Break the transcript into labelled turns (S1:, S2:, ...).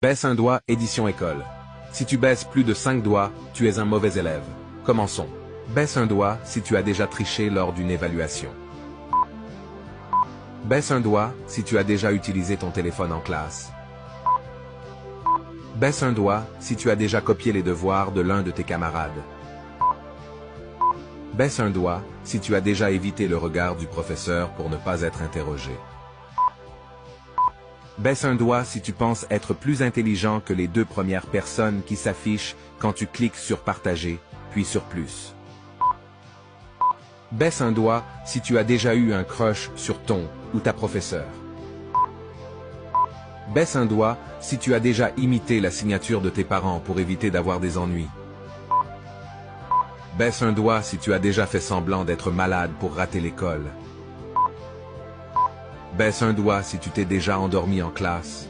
S1: Baisse un doigt, édition école. Si tu baisses plus de 5 doigts, tu es un mauvais élève. Commençons. Baisse un doigt si tu as déjà triché lors d'une évaluation. Baisse un doigt si tu as déjà utilisé ton téléphone en classe. Baisse un doigt si tu as déjà copié les devoirs de l'un de tes camarades. Baisse un doigt si tu as déjà évité le regard du professeur pour ne pas être interrogé. Baisse un doigt si tu penses être plus intelligent que les 2 premières personnes qui s'affichent quand tu cliques sur Partager, puis sur Plus. Baisse un doigt si tu as déjà eu un crush sur ton ou ta professeure. Baisse un doigt si tu as déjà imité la signature de tes parents pour éviter d'avoir des ennuis. Baisse un doigt si tu as déjà fait semblant d'être malade pour rater l'école. Baisse un doigt si tu t'es déjà endormi en classe.